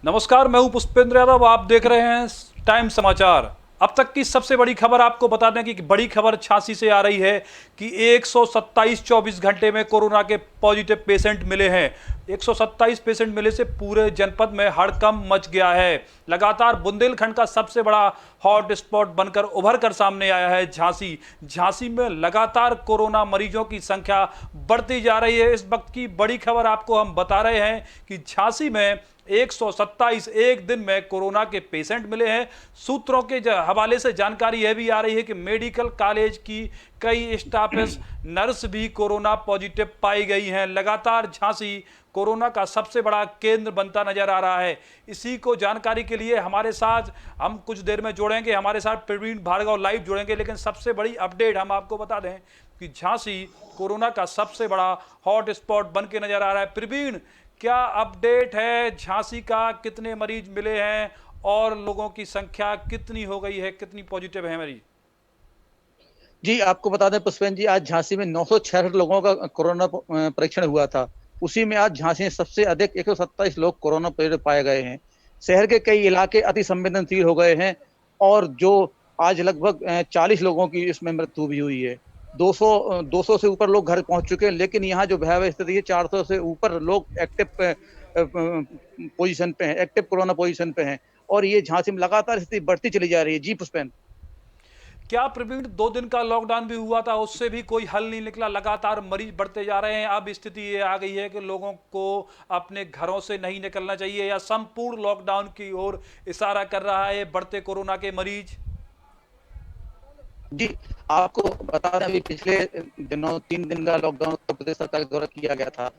नमस्कार, मैं हूं पुष्पेंद्र यादव। आप देख रहे हैं टाइम समाचार। अब तक की सबसे बड़ी खबर आपको बता दें कि बड़ी खबर झांसी से आ रही है कि 127 24 घंटे में कोरोना के पॉजिटिव पेशेंट मिले हैं। 127 पेशेंट मिले से पूरे जनपद में हड़कंप मच गया है। लगातार बुंदेलखंड का सबसे बड़ा हॉट स्पॉट बनकर उभर कर सामने आया है झांसी। झांसी में लगातार कोरोना मरीजों की संख्या बढ़ती जा रही है। इस वक्त की बड़ी खबर आपको हम बता रहे हैं कि झांसी में 127 एक दिन में कोरोना के पेशेंट मिले हैं। सूत्रों के हवाले से जानकारी यह भी आ रही है कि मेडिकल कॉलेज की कई स्टाफेस नर्स भी कोरोना पॉजिटिव पाई गई हैं। लगातार झांसी कोरोना का सबसे बड़ा केंद्र बनता नजर आ रहा है। इसी को जानकारी के लिए हमारे साथ हम कुछ देर में जोड़ेंगे, हमारे साथ प्रवीण भार्गव लाइव जोड़ेंगे। लेकिन सबसे बड़ी अपडेट हम आपको बता दें कि झांसी कोरोना का सबसे बड़ा हॉट स्पॉट बन के नजर आ रहा है। प्रवीण, क्या अपडेट है? झांसी का कितने मरीज मिले हैं और लोगों की संख्या कितनी हो गई है, कितनी पॉजिटिव है मरीज? जी, आपको बता दें पुष्पेंद्र जी, आज झांसी में 966 लोगों का कोरोना परीक्षण हुआ था। उसी में आज झांसी में सबसे अधिक 127 लोग कोरोना पॉजिटिव पाए गए हैं। शहर के कई इलाके अति संवेदनशील हो गए हैं और जो आज लगभग 40 लोगों की इसमें मृत्यु भी हुई है। 200 से ऊपर लोग घर पहुंच चुके हैं, लेकिन यहाँ जो भयावह स्थिति है, 400 से ऊपर लोग एक्टिव पोजीशन पे हैं, एक्टिव कोरोना पोजीशन पे हैं और ये झांसी में लगातार स्थिति बढ़ती चली जा रही है। जी पुष्पेंद्र। क्या प्रवीण, 2 दिन का लॉकडाउन भी हुआ था, उससे भी कोई हल नहीं निकला? लगातार मरीज बढ़ते जा रहे हैं। अब स्थिति ये आ गई है कि लोगों को अपने घरों से नहीं निकलना चाहिए या संपूर्ण लॉकडाउन की ओर इशारा कर रहा है बढ़ते कोरोना के मरीज? जी, आपको बता दें, अभी पिछले दिनों 3 दिन का लॉकडाउन उत्तर प्रदेश सरकार द्वारा किया गया था।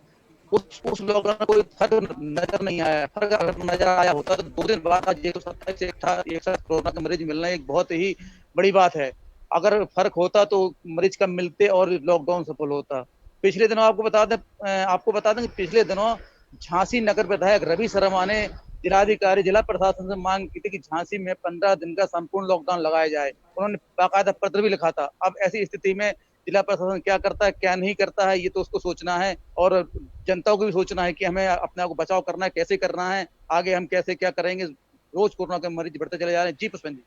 उस लॉकडाउन में कोई फर्क नजर नहीं आया। फर्क अगर नजर आया होता तो 2 दिन बाद आज 127 एक साथ कोरोना के मरीज मिलना एक बहुत ही बड़ी बात है। अगर फर्क होता तो मरीज कम मिलते और लॉकडाउन सफल होता। पिछले दिनों आपको बता दें कि पिछले दिनों झांसी नगर विधायक रवि शर्मा ने जिलाधिकारी जिला प्रशासन से मांग की थी कि झांसी में 15 दिन का संपूर्ण लॉकडाउन लगाया जाए। उन्होंने बाकायदा पत्र भी लिखा था। अब ऐसी स्थिति में जिला प्रशासन क्या करता है क्या नहीं करता है, ये तो उसको सोचना है और जनता को भी सोचना है कि हमें अपने आप को बचाव करना है, कैसे करना है, आगे हम कैसे क्या करेंगे। रोज कोरोना के मरीज बढ़ते चले जा रहे हैं। जी पुष्पेंद्र जी।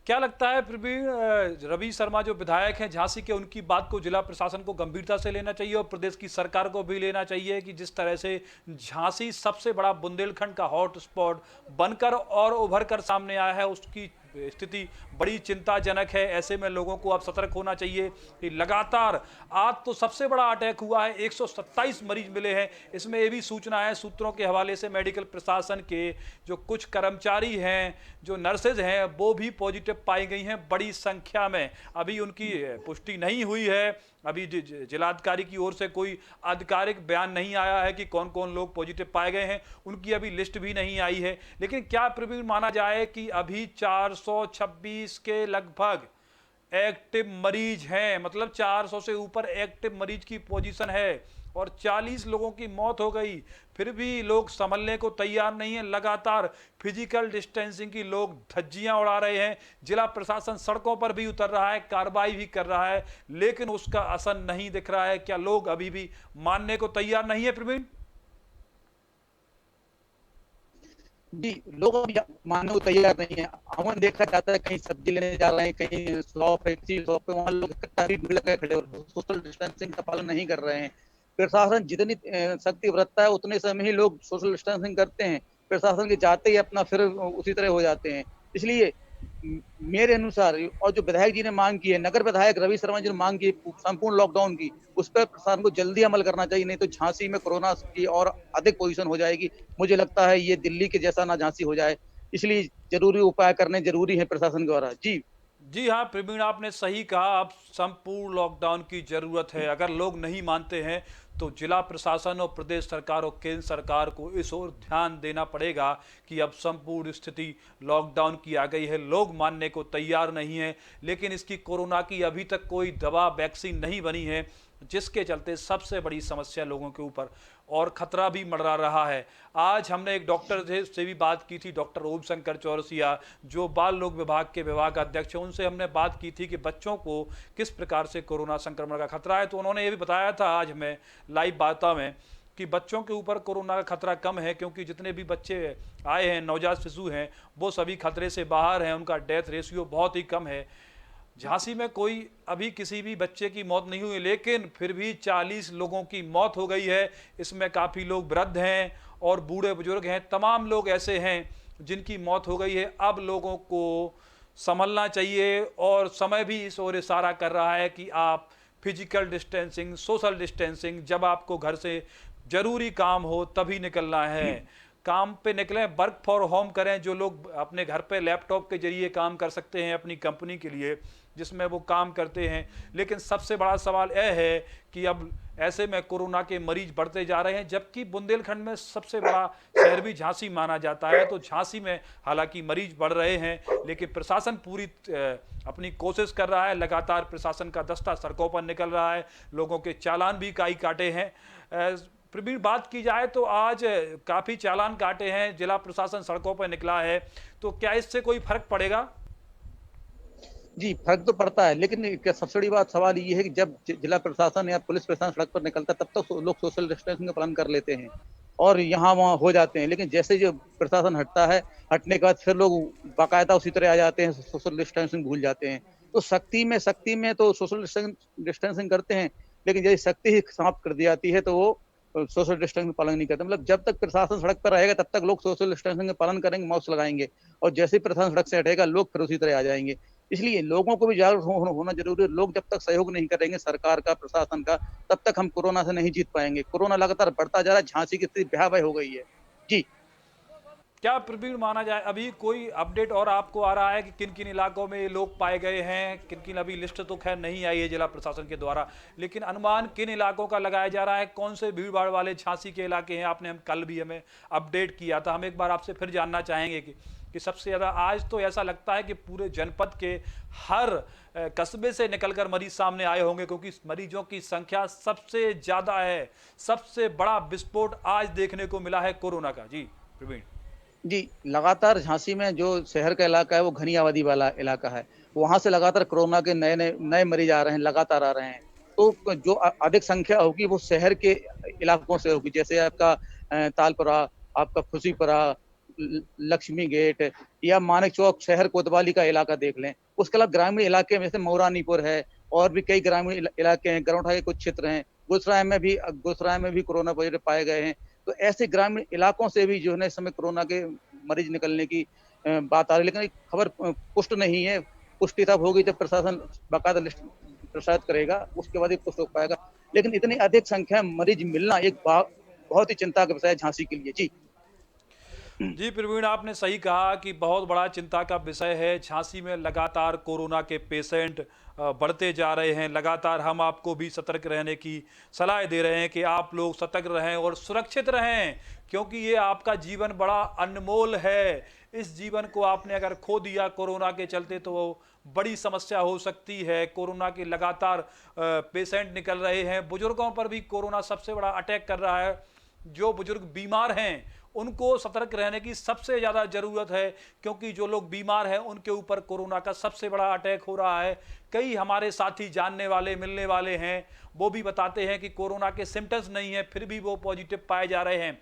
क्या लगता है प्रवीण, रवि शर्मा जो विधायक हैं झांसी के, उनकी बात को जिला प्रशासन को गंभीरता से लेना चाहिए और प्रदेश की सरकार को भी लेना चाहिए कि जिस तरह से झांसी सबसे बड़ा बुंदेलखंड का हॉट स्पॉट बनकर और उभर कर सामने आया है, उसकी स्थिति बड़ी चिंताजनक है। ऐसे में लोगों को अब सतर्क होना चाहिए कि लगातार आज तो सबसे बड़ा अटैक हुआ है, 127 मरीज मिले हैं। इसमें ये भी सूचना है सूत्रों के हवाले से मेडिकल प्रशासन के जो कुछ कर्मचारी हैं, जो नर्सेज हैं, वो भी पॉजिटिव पाई गई हैं बड़ी संख्या में। अभी उनकी पुष्टि नहीं हुई है। अभी जिलाधिकारी की ओर से कोई आधिकारिक बयान नहीं आया है कि कौन कौन लोग पॉजिटिव पाए गए हैं, उनकी अभी लिस्ट भी नहीं आई है। लेकिन क्या प्रवीण माना जाए कि अभी 426 के लगभग एक्टिव मरीज हैं, मतलब 400 से ऊपर एक्टिव मरीज की पोजीशन है और 40 लोगों की मौत हो गई, फिर भी लोग संभलने को तैयार नहीं है। लगातार फिजिकल डिस्टेंसिंग की लोग धज्जियां उड़ा रहे हैं। जिला प्रशासन सड़कों पर भी उतर रहा है, कार्रवाई भी कर रहा है, लेकिन उसका असर नहीं दिख रहा है। क्या लोग अभी भी मानने को तैयार नहीं है प्रवीण? जी, लोग अभी मानने को तैयार नहीं है। अमूमन देखा जाता है, कहीं सब्जी लेने जा रहे हैं, कहीं शॉप है, किसी शॉप पे वहां लोग इकट्ठा भी भीड़ लगा खड़े और सोशल डिस्टेंसिंग का पालन नहीं कर रहे हैं। प्रशासन जितनी सख्ती बरतता है उतने समय ही लोग सोशल डिस्टेंसिंग करते हैं। प्रशासन के जाते ही अपना फिर उसी तरह हो जाते हैं। इसलिए मेरे अनुसार और जो विधायक जी ने मांग की है, नगर विधायक रवि शर्मा जी ने मांग की संपूर्ण लॉकडाउन की, उस पर प्रशासन को जल्दी अमल करना चाहिए, नहीं तो झांसी में कोरोना की और अधिक पोजीशन हो जाएगी। मुझे लगता है ये दिल्ली के जैसा ना झांसी हो जाए, इसलिए जरूरी उपाय करने जरूरी है प्रशासन द्वारा। जी। जी हाँ प्रवीण, आपने सही कहा। अब संपूर्ण लॉकडाउन की जरूरत है। अगर लोग नहीं मानते हैं तो जिला प्रशासन और प्रदेश सरकार और केंद्र सरकार को इस ओर ध्यान देना पड़ेगा कि अब संपूर्ण स्थिति लॉकडाउन की आ गई है। लोग मानने को तैयार नहीं है, लेकिन इसकी कोरोना की अभी तक कोई दवा वैक्सीन नहीं बनी है, जिसके चलते सबसे बड़ी समस्या लोगों के ऊपर और खतरा भी मंडरा रहा है। आज हमने एक डॉक्टर से भी बात की थी, डॉक्टर ओम शंकर चौरसिया, जो बाल रोग विभाग के विभाग अध्यक्ष हैं। उनसे हमने बात की थी कि बच्चों को किस प्रकार से कोरोना संक्रमण का खतरा है, तो उन्होंने ये भी बताया था आज हमें लाइव वार्ता में कि बच्चों के ऊपर कोरोना का खतरा कम है, क्योंकि जितने भी बच्चे आए हैं, नवजात शिशु हैं, वो सभी खतरे से बाहर हैं, उनका डेथ रेशियो बहुत ही कम है। झांसी में कोई अभी किसी भी बच्चे की मौत नहीं हुई, लेकिन फिर भी 40 लोगों की मौत हो गई है। इसमें काफ़ी लोग वृद्ध हैं और बूढ़े बुजुर्ग हैं, तमाम लोग ऐसे हैं जिनकी मौत हो गई है। अब लोगों को संभलना चाहिए और समय भी इस ओर इशारा कर रहा है कि आप फिजिकल डिस्टेंसिंग, सोशल डिस्टेंसिंग, जब आपको घर से जरूरी काम हो तभी निकलना है। काम पे निकलें, वर्क फॉर होम करें। जो लोग अपने घर पे लैपटॉप के जरिए काम कर सकते हैं अपनी कंपनी के लिए, जिसमें वो काम करते हैं। लेकिन सबसे बड़ा सवाल यह है कि अब ऐसे में कोरोना के मरीज बढ़ते जा रहे हैं, जबकि बुंदेलखंड में सबसे बड़ा शहर भी झांसी माना जाता है। तो झांसी में हालांकि मरीज बढ़ रहे हैं, लेकिन प्रशासन पूरी अपनी कोशिश कर रहा है। लगातार प्रशासन का दस्ता सड़कों पर निकल रहा है, लोगों के चालान भी कई काटे हैं। प्रवीण, बात की जाए तो आज काफ़ी चालान काटे हैं, जिला प्रशासन सड़कों पर निकला है, तो क्या इससे कोई फर्क पड़ेगा? जी, फर्क तो पड़ता है, लेकिन क्या सबसे बड़ी बात सवाल ये है कि जब जिला प्रशासन या पुलिस प्रशासन सड़क पर निकलता है, तब तक लोग सोशल डिस्टेंसिंग का पालन कर लेते हैं और यहाँ वहाँ हो जाते हैं। लेकिन जैसे जो प्रशासन हटता है, हटने के बाद फिर लोग बाकायदा उसी तरह आ जाते हैं, सोशल डिस्टेंसिंग भूल जाते हैं। तो सख्ती में तो सोशल डिस्टेंसिंग करते हैं, लेकिन यदि सख्ती ही समाप्त कर दी जाती है तो वो सोशल डिस्टेंसिंग पालन नहीं करते। मतलब जब तक प्रशासन सड़क पर रहेगा तब तक लोग सोशल डिस्टेंसिंग का पालन करेंगे, मास्क लगाएंगे, और जैसे ही प्रशासन सड़क से हटेगा लोग फिर उसी तरह आ जाएंगे। इसलिए लोगों को भी जागरूक होना जरूरी है। लोग जब तक सहयोग नहीं करेंगे सरकार का, प्रशासन का, तब तक हम कोरोना से नहीं जीत पाएंगे। कोरोना लगातार बढ़ता जा रहा है, झांसी की स्थिति भयावह हो गई है। जी। क्या प्रवीण माना जाए, अभी कोई अपडेट और आपको आ रहा है कि किन किन इलाकों में ये लोग पाए गए हैं? किन किन, अभी लिस्ट तो खैर नहीं आई है जिला प्रशासन के द्वारा, लेकिन अनुमान किन इलाकों का लगाया जा रहा है? कौन से भीड़ भाड़ वाले झांसी के इलाके हैं? आपने हम कल भी हमें अपडेट किया था, हम एक बार आपसे फिर जानना चाहेंगे कि सबसे ज़्यादा आज तो ऐसा लगता है कि पूरे जनपद के हर कस्बे से निकलकर मरीज सामने आए होंगे, क्योंकि मरीजों की संख्या सबसे ज़्यादा है। सबसे बड़ा विस्फोट आज देखने को मिला है कोरोना का। जी प्रवीण। जी, लगातार झांसी में जो शहर का इलाका है वो घनी आबादी वाला इलाका है। वहां से लगातार कोरोना के नए मरीज आ रहे हैं, लगातार आ रहे हैं। तो जो अधिक संख्या होगी वो शहर के इलाकों से होगी, जैसे आपका तालपुरा, आपका खुशीपुरा, लक्ष्मी गेट या मानिक चौक, शहर कोतवाली का इलाका देख लें। उसके अलावा ग्रामीण इलाके में जैसे मऊरानीपुर है और भी कई ग्रामीण इलाके हैं, गरौठा के कुछ क्षेत्र हैं, गुसराय में भी कोरोना पॉजिटिव पाए गए हैं। तो ऐसे ग्रामीण इलाकों से भी जो है इस समय कोरोना के मरीज निकलने की बात आ रही है, लेकिन एक खबर पुष्ट नहीं है। पुष्टि तब होगी जब प्रशासन बाकायदा लिस्ट प्रसारित करेगा, उसके बाद ही पुष्ट हो पाएगा। लेकिन इतनी अधिक संख्या में मरीज मिलना एक बहुत ही चिंता का विषय है झांसी के लिए। जी। जी प्रवीण, आपने सही कहा कि बहुत बड़ा चिंता का विषय है। झांसी में लगातार कोरोना के पेशेंट बढ़ते जा रहे हैं। लगातार हम आपको भी सतर्क रहने की सलाह दे रहे हैं कि आप लोग सतर्क रहें और सुरक्षित रहें, क्योंकि ये आपका जीवन बड़ा अनमोल है। इस जीवन को आपने अगर खो दिया कोरोना के चलते तो वो बड़ी समस्या हो सकती है। कोरोना के लगातार पेशेंट निकल रहे हैं। बुजुर्गों पर भी कोरोना सबसे बड़ा अटैक कर रहा है। जो बुजुर्ग बीमार हैं उनको सतर्क रहने की सबसे ज़्यादा ज़रूरत है, क्योंकि जो लोग बीमार हैं उनके ऊपर कोरोना का सबसे बड़ा अटैक हो रहा है। कई हमारे साथी जानने वाले, मिलने वाले हैं, वो भी बताते हैं कि कोरोना के सिम्टम्स नहीं है, फिर भी वो पॉजिटिव पाए जा रहे हैं।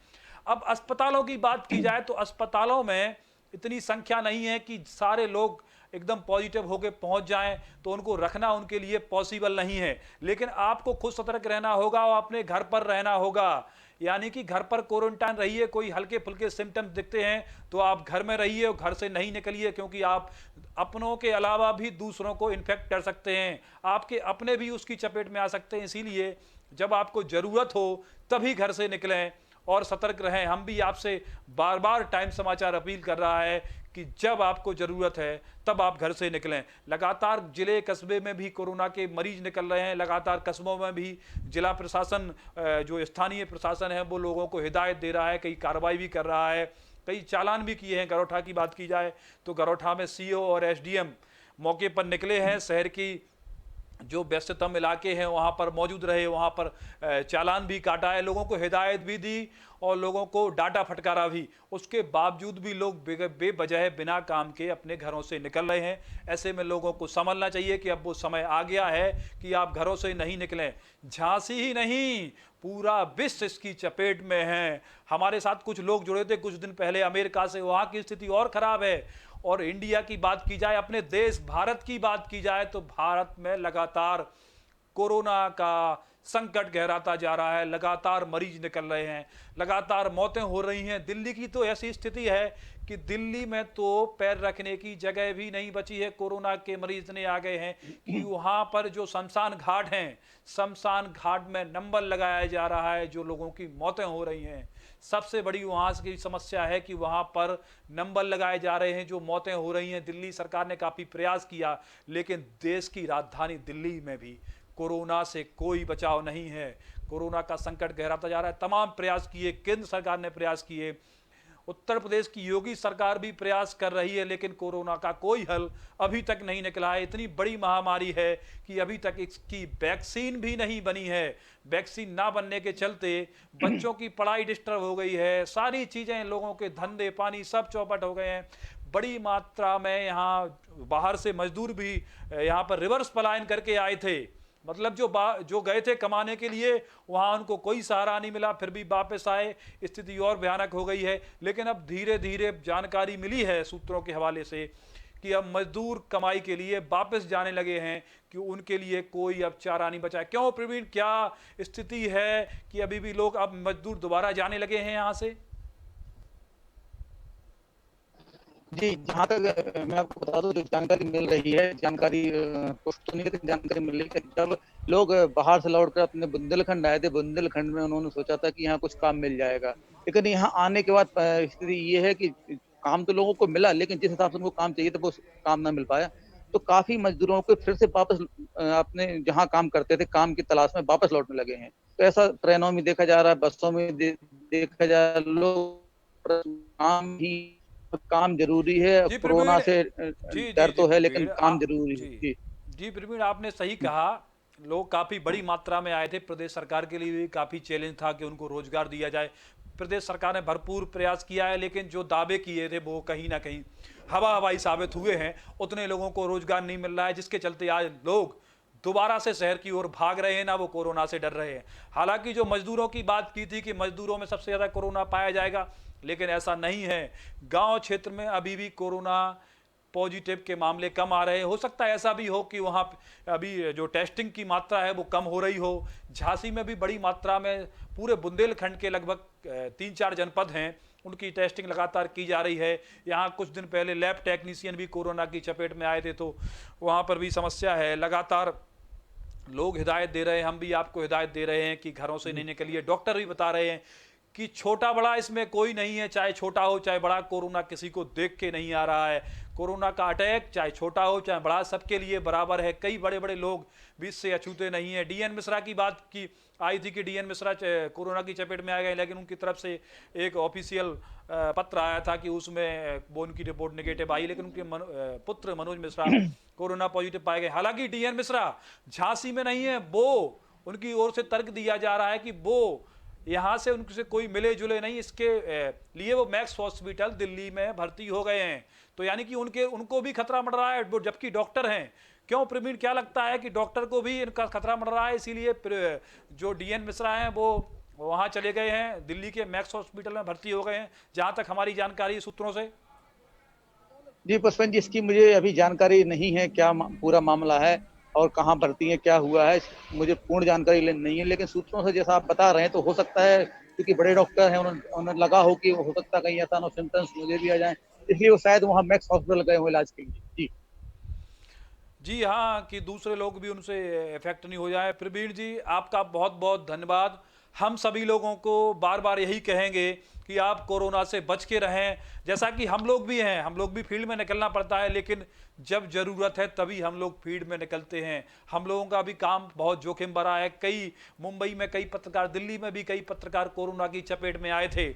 अब अस्पतालों की बात की जाए तो अस्पतालों में इतनी संख्या नहीं है कि सारे लोग एकदम पॉजिटिव होकर पहुंच जाएं, तो उनको रखना उनके लिए पॉसिबल नहीं है। लेकिन आपको खुद सतर्क रहना होगा और अपने घर पर रहना होगा, यानी कि घर पर क्वारंटाइन रहिए। कोई हल्के फुल्के सिम्टम्स दिखते हैं तो आप घर में रहिए और घर से नहीं निकलिए, क्योंकि आप अपनों के अलावा भी दूसरों को इन्फेक्ट कर सकते हैं, आपके अपने भी उसकी चपेट में आ सकते हैं। इसीलिए जब आपको ज़रूरत हो तभी घर से निकलें और सतर्क रहें। हम भी आपसे बार बार टाइम समाचार अपील कर रहा है कि जब आपको ज़रूरत है तब आप घर से निकलें। लगातार जिले कस्बे में भी कोरोना के मरीज निकल रहे हैं। लगातार कस्बों में भी जिला प्रशासन, जो स्थानीय प्रशासन है, वो लोगों को हिदायत दे रहा है, कई कार्रवाई भी कर रहा है, कई चालान भी किए हैं। गरौठा की बात की जाए तो गरौठा में सीओ और एसडीएम मौके पर निकले हैं। शहर की जो व्यस्ततम इलाके हैं वहाँ पर मौजूद रहे, वहाँ पर चालान भी काटा है, लोगों को हिदायत भी दी और लोगों को डांटा फटकारा भी। उसके बावजूद भी लोग बेवजह बिना काम के अपने घरों से निकल रहे हैं। ऐसे में लोगों को समझना चाहिए कि अब वो समय आ गया है कि आप घरों से नहीं निकलें। झांसी ही नहीं, पूरा विश्व इसकी चपेट में है। हमारे साथ कुछ लोग जुड़े थे कुछ दिन पहले अमेरिका से, वहाँ की स्थिति और खराब है। और इंडिया की बात की जाए, अपने देश भारत की बात की जाए, तो भारत में लगातार कोरोना का संकट गहराता जा रहा है, लगातार मरीज निकल रहे हैं, लगातार मौतें हो रही हैं। दिल्ली की तो ऐसी स्थिति है कि दिल्ली में तो पैर रखने की जगह भी नहीं बची है। कोरोना के मरीज इतने आ गए हैं कि वहाँ पर जो शमशान घाट हैं, शमशान घाट में नंबर लगाया जा रहा है, जो लोगों की मौतें हो रही हैं। सबसे बड़ी वहाँ की समस्या है कि वहाँ पर नंबर लगाए जा रहे हैं, जो मौतें हो रही हैं। दिल्ली सरकार ने काफ़ी प्रयास किया, लेकिन देश की राजधानी दिल्ली में भी कोरोना से कोई बचाव नहीं है। कोरोना का संकट गहराता जा रहा है। तमाम प्रयास किए, केंद्र सरकार ने प्रयास किए, उत्तर प्रदेश की योगी सरकार भी प्रयास कर रही है, लेकिन कोरोना का कोई हल अभी तक नहीं निकला है। इतनी बड़ी महामारी है कि अभी तक इसकी वैक्सीन भी नहीं बनी है। वैक्सीन ना बनने के चलते बच्चों की पढ़ाई डिस्टर्ब हो गई है, सारी चीज़ें, लोगों के धंधे पानी सब चौपट हो गए हैं। बड़ी मात्रा में यहाँ बाहर से मजदूर भी यहाँ पर रिवर्स पलायन करके आए थे। मतलब जो गए थे कमाने के लिए, वहाँ उनको कोई सहारा नहीं मिला, फिर भी वापस आए। स्थिति और भयानक हो गई है। लेकिन अब धीरे धीरे जानकारी मिली है सूत्रों के हवाले से कि अब मजदूर कमाई के लिए वापस जाने लगे हैं, कि उनके लिए कोई अब चारा नहीं बचा है। क्यों प्रवीण, क्या स्थिति है कि अभी भी लोग, अब मजदूर दोबारा जाने लगे हैं यहाँ से? जी, जहाँ तक मैं आपको बता दूं, जो जानकारी मिल रही है, जानकारी पुष्ट तो नहीं, लेकिन जानकारी मिल रही है कि जब लोग बाहर से लौटकर अपने बुंदेलखंड आए थे, बुंदेलखंड में उन्होंने सोचा था कि यहाँ कुछ काम मिल जाएगा। लेकिन यहाँ आने के बाद स्थिति ये है कि काम तो लोगों को मिला, लेकिन जिस हिसाब से उनको काम चाहिए था वो काम ना मिल पाया। तो काफी मजदूरों को फिर से वापस अपने जहाँ काम करते थे, काम की तलाश में वापस लौटने लगे हैं। तो ऐसा ट्रेनों में देखा जा रहा है, बसों में देखा जा रहा है। लोग काम जरूरी है, जी कोरोना प्रवीण, से जी जी डर जी तो है, लेकिन प्रवीण, काम जरूरी है। जी जी। जी प्रवीण, आपने सही कहा। लोग काफ़ी बड़ी मात्रा में आए थे। प्रदेश सरकार के लिए भी काफ़ी चैलेंज था कि उनको रोजगार दिया जाए। प्रदेश सरकार ने भरपूर प्रयास किया है, लेकिन जो दावे किए थे वो कहीं ना कहीं हवा हवाई साबित हुए हैं। उतने लोगों को रोजगार नहीं मिल रहा है, जिसके चलते आज लोग दोबारा से शहर की ओर भाग रहे हैं, ना वो कोरोना से डर रहे हैं। हालांकि जो मजदूरों की बात की थी कि मजदूरों में सबसे ज़्यादा कोरोना पाया जाएगा, लेकिन ऐसा नहीं है। गांव क्षेत्र में अभी भी कोरोना पॉजिटिव के मामले कम आ रहे हैं। हो सकता है ऐसा भी हो कि वहाँ अभी जो टेस्टिंग की मात्रा है वो कम हो रही हो। झांसी में भी बड़ी मात्रा में, पूरे बुंदेलखंड के लगभग 3-4 जनपद हैं, उनकी टेस्टिंग लगातार की जा रही है। यहाँ कुछ दिन पहले लैब टेक्नीशियन भी कोरोना की चपेट में आए थे, तो वहाँ पर भी समस्या है। लगातार लोग हिदायत दे रहे हैं, हम भी आपको हिदायत दे रहे हैं कि घरों से नहीं निकलिए। डॉक्टर भी बता रहे हैं कि छोटा बड़ा इसमें कोई नहीं है, चाहे छोटा हो चाहे बड़ा, कोरोना किसी को देख के नहीं आ रहा है। कोरोना का अटैक चाहे छोटा हो चाहे बड़ा, सबके लिए बराबर है। कई बड़े बड़े लोग भी इससे अछूते नहीं है। डीएन मिश्रा की बात की आई थी कि डीएन मिश्रा कोरोना की चपेट में आ गए, लेकिन उनकी तरफ से एक ऑफिशियल पत्र आया था कि उसमें वो उनकी रिपोर्ट नेगेटिव आई, लेकिन उनके पुत्र मनोज मिश्रा कोरोना पॉजिटिव पाए गए। हालांकि डीएन मिश्रा झांसी में नहीं है, वो उनकी ओर से तर्क दिया जा रहा है कि वो यहाँ से उनसे कोई मिले जुले नहीं, इसके लिए वो मैक्स हॉस्पिटल दिल्ली में भर्ती हो गए हैं। तो यानी कि उनको भी खतरा मंड रहा है, वो जबकि डॉक्टर हैं। क्यों प्रवीण, क्या लगता है कि डॉक्टर को भी इनका खतरा मंड रहा है, इसीलिए जो डीएन मिश्रा हैं वो वहाँ चले गए हैं, दिल्ली के मैक्स हॉस्पिटल में भर्ती हो गए हैं, जहाँ तक हमारी जानकारी सूत्रों से? जी पुष्पन जी, इसकी मुझे अभी जानकारी नहीं है, क्या पूरा मामला है और कहाँ भर्ती है, क्या हुआ है, मुझे पूर्ण जानकारी नहीं है। लेकिन सूत्रों से जैसा आप बता रहे हैं, तो हो सकता है क्योंकि बड़े डॉक्टर हैं, उन्हें लगा हो कि हो सकता है कहीं ऐसा सिम्टम्स मुझे भी आ जाए, इसलिए वो शायद वहाँ मैक्स हॉस्पिटल गए हो इलाज के लिए। जी जी हाँ, कि दूसरे लोग भी उनसे इफेक्ट नहीं हो जाए। प्रवीण जी, आपका बहुत बहुत धन्यवाद। हम सभी लोगों को बार बार यही कहेंगे कि आप कोरोना से बच के रहें। जैसा कि हम लोग भी हैं, हम लोग भी फील्ड में निकलना पड़ता है, लेकिन जब ज़रूरत है तभी हम लोग फील्ड में निकलते हैं। हम लोगों का भी काम बहुत जोखिम भरा है। मुंबई में कई पत्रकार, दिल्ली में भी कई पत्रकार कोरोना की चपेट में आए थे।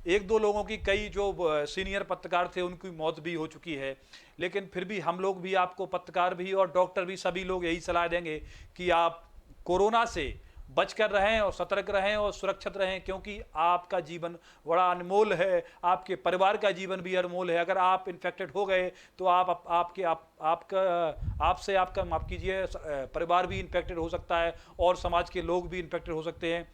एक दो लोगों की, कई जो सीनियर पत्रकार थे उनकी मौत भी हो चुकी है, लेकिन फिर भी हम लोग भी, आपको पत्रकार भी और डॉक्टर भी, सभी लोग यही सलाह देंगे कि आप कोरोना से बचकर रहें और सतर्क रहें और सुरक्षित रहें, क्योंकि आपका जीवन बड़ा अनमोल है, आपके परिवार का जीवन भी अनमोल है। अगर आप इन्फेक्टेड हो गए तो आपसे आपका, माफ कीजिए, परिवार भी इन्फेक्टेड हो सकता है और समाज के लोग भी इन्फेक्टेड हो सकते हैं।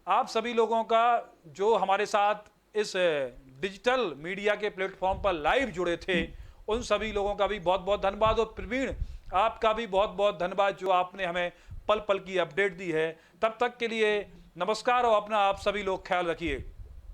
आप सभी लोगों का जो हमारे साथ इस डिजिटल मीडिया के प्लेटफॉर्म पर लाइव जुड़े थे, उन सभी लोगों का भी बहुत बहुत धन्यवाद। और प्रवीण, आपका भी बहुत बहुत धन्यवाद जो आपने हमें पल पल की अपडेट दी है। तब तक के लिए नमस्कार और अपना आप सभी लोग ख्याल रखिए।